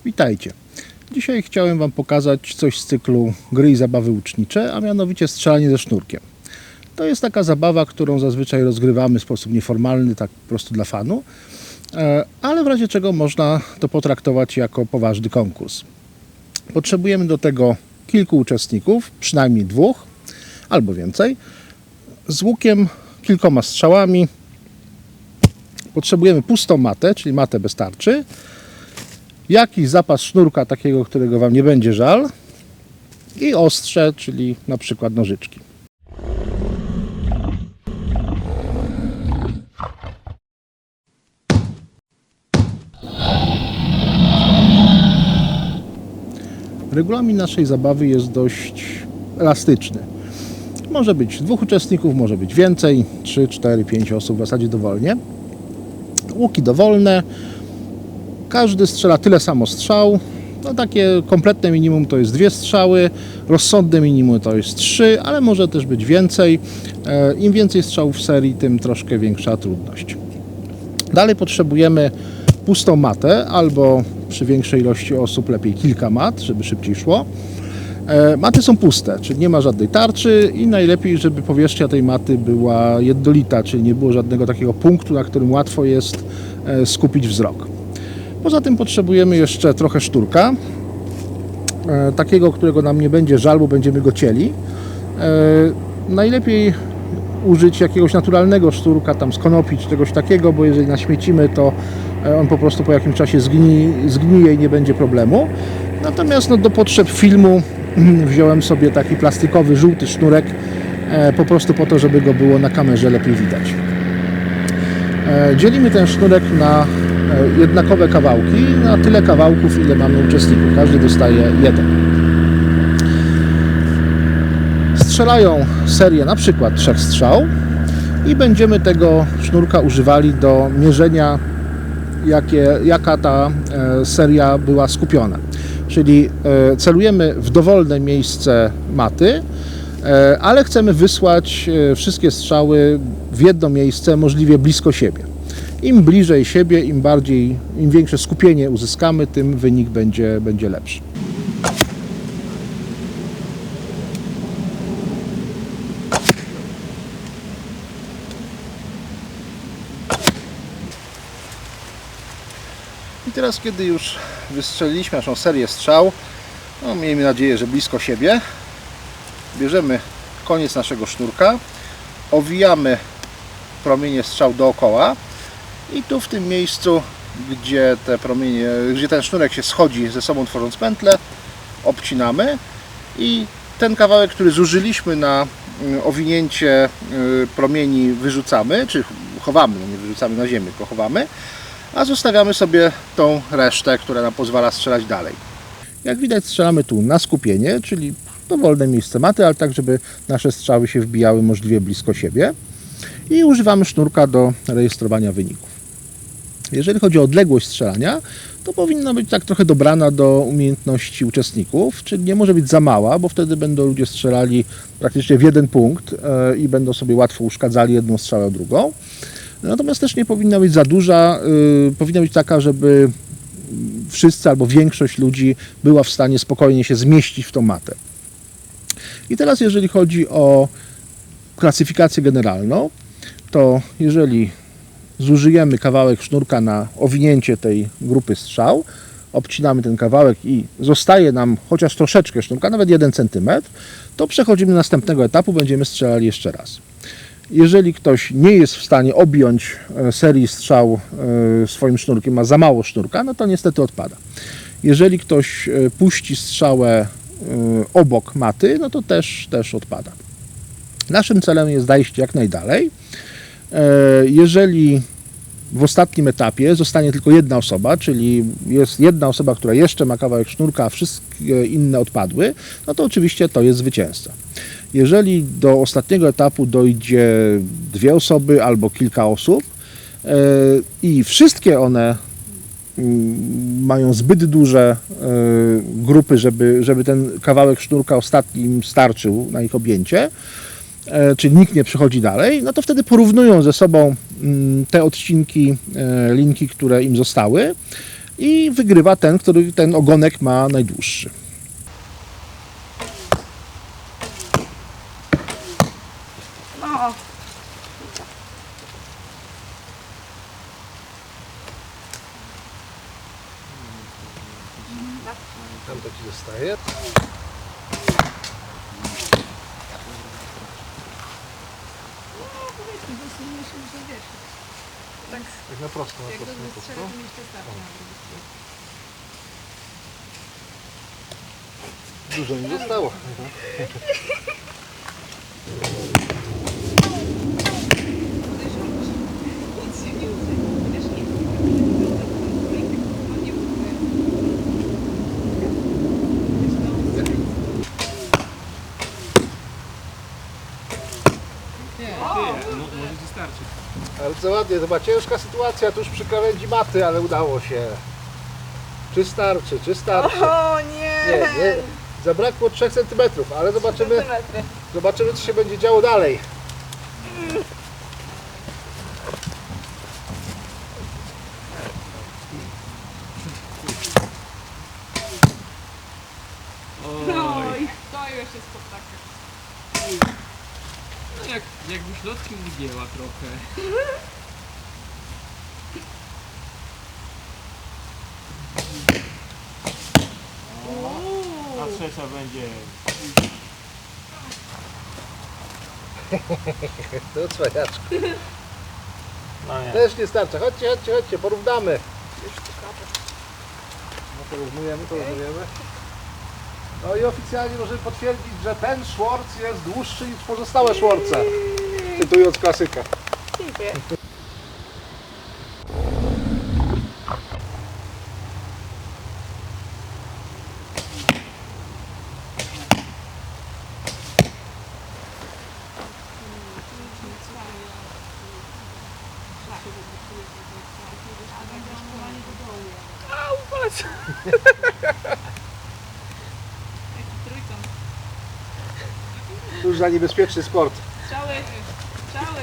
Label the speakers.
Speaker 1: Witajcie. Dzisiaj chciałem Wam pokazać coś z cyklu gry i zabawy ucznicze, a mianowicie strzelanie ze sznurkiem. To jest taka zabawa, którą zazwyczaj rozgrywamy w sposób nieformalny, tak po prostu dla fanu, ale w razie czego można to potraktować jako poważny konkurs. Potrzebujemy do tego kilku uczestników, przynajmniej 2 albo więcej, z łukiem, kilkoma strzałami. Potrzebujemy pustą matę, czyli matę bez tarczy, jakiś zapas sznurka takiego, którego Wam nie będzie żal, i ostrze, czyli na przykład nożyczki. Regulamin naszej zabawy jest dość elastyczny. Może być 2 uczestników, może być więcej, 3, 4, 5 osób, w zasadzie dowolnie. Łuki dowolne. Każdy strzela tyle samo strzał. No takie kompletne minimum to jest 2 strzały, rozsądne minimum to jest 3, ale może też być więcej. Im więcej strzałów w serii, tym troszkę większa trudność. Dalej potrzebujemy pustą matę, albo przy większej ilości osób lepiej kilka mat, żeby szybciej szło. Maty są puste, czyli nie ma żadnej tarczy i najlepiej, żeby powierzchnia tej maty była jednolita, czyli nie było żadnego takiego punktu, na którym łatwo jest skupić wzrok. Poza tym potrzebujemy jeszcze trochę sznurka, takiego, którego nam nie będzie żal, bo będziemy go cieli. Najlepiej użyć jakiegoś naturalnego sznurka, tam z konopi czy czegoś takiego, bo jeżeli naśmiecimy, to on po prostu po jakimś czasie zgnije i nie będzie problemu. Natomiast do potrzeb filmu wziąłem sobie taki plastikowy, żółty sznurek, po prostu po to, żeby go było na kamerze lepiej widać. Dzielimy ten sznurek na jednakowe kawałki, na tyle kawałków, ile mamy uczestników. Każdy dostaje jeden. Strzelają serię na przykład 3 strzał i będziemy tego sznurka używali do mierzenia, jaka ta seria była skupiona. Czyli celujemy w dowolne miejsce maty, ale chcemy wysłać wszystkie strzały w jedno miejsce, możliwie blisko siebie. Im bliżej siebie, im większe skupienie uzyskamy, tym wynik będzie lepszy. I teraz, kiedy już wystrzeliliśmy naszą serię strzał, miejmy nadzieję, że blisko siebie, bierzemy koniec naszego sznurka, owijamy promienie strzał dookoła i tu w tym miejscu, gdzie ten sznurek się schodzi ze sobą, tworząc pętlę, obcinamy i ten kawałek, który zużyliśmy na owinięcie promieni, wyrzucamy, czy chowamy, nie wyrzucamy na ziemię, tylko chowamy, a zostawiamy sobie tą resztę, która nam pozwala strzelać dalej. Jak widać, strzelamy tu na skupienie, czyli dowolne miejsce maty, ale tak, żeby nasze strzały się wbijały możliwie blisko siebie, i używamy sznurka do rejestrowania wyników. Jeżeli chodzi o odległość strzelania, to powinna być tak trochę dobrana do umiejętności uczestników, czyli nie może być za mała, bo wtedy będą ludzie strzelali praktycznie w jeden punkt i będą sobie łatwo uszkadzali jedną strzałę o drugą. Natomiast też nie powinna być za duża, powinna być taka, żeby wszyscy albo większość ludzi była w stanie spokojnie się zmieścić w tą matę. I teraz, jeżeli chodzi o klasyfikację generalną, to jeżeli zużyjemy kawałek sznurka na owinięcie tej grupy strzał, obcinamy ten kawałek i zostaje nam chociaż troszeczkę sznurka, nawet 1 cm, to przechodzimy do następnego etapu, będziemy strzelali jeszcze raz. Jeżeli ktoś nie jest w stanie objąć serii strzał swoim sznurkiem, ma za mało sznurka, no to niestety odpada. Jeżeli ktoś puści strzałę obok maty, no to też odpada. Naszym celem jest zajść jak najdalej. Jeżeli w ostatnim etapie zostanie tylko jedna osoba, czyli jest jedna osoba, która jeszcze ma kawałek sznurka, a wszystkie inne odpadły, no to oczywiście to jest zwycięzca. Jeżeli do ostatniego etapu dojdzie 2 osoby albo kilka osób i wszystkie one mają zbyt duże grupy, żeby ten kawałek sznurka ostatni im starczył na ich objęcie, czyli nikt nie przechodzi dalej, no to wtedy porównują ze sobą te odcinki linki, które im zostały, i wygrywa ten, który ten ogonek ma najdłuższy.
Speaker 2: No.
Speaker 1: Tam to ci zostaje.
Speaker 2: Tak,
Speaker 1: Tak na prosto, na
Speaker 2: jak
Speaker 1: prosto,
Speaker 2: dobrze
Speaker 1: na
Speaker 2: strzela,
Speaker 1: prosto.
Speaker 2: to mi jeszcze starczy na drugi strzał.
Speaker 1: Dużo mi zostało.
Speaker 2: Nic się nie uda. Wiesz, nic. No nie mówię.
Speaker 3: Może ci starczy.
Speaker 1: Bardzo ładnie, to była ciężka sytuacja tuż przy krawędzi maty, ale udało się. Czy starczy, czy starczy?
Speaker 2: O nie!
Speaker 1: Nie, nie. Zabrakło 3 cm, ale
Speaker 2: Centymetry.
Speaker 1: zobaczymy co się będzie działo dalej.
Speaker 2: Oj, to już jest poptaka.
Speaker 3: No jakby środkiem wygięła trochę.
Speaker 4: A trzecia będzie.
Speaker 1: To cwaniaczku.
Speaker 4: No nie.
Speaker 1: Też nie starcza. Chodźcie, chodźcie, chodźcie, porównamy. No to rozumiemy, to rozumiemy. No i oficjalnie możemy potwierdzić, że ten szworc jest dłuższy niż pozostałe szworce. Cytując klasyka.
Speaker 2: Dziękuję. Au, patrz! Jaki trójkąt.
Speaker 1: To już za niebezpieczny sport.
Speaker 2: Strzały! Strzały!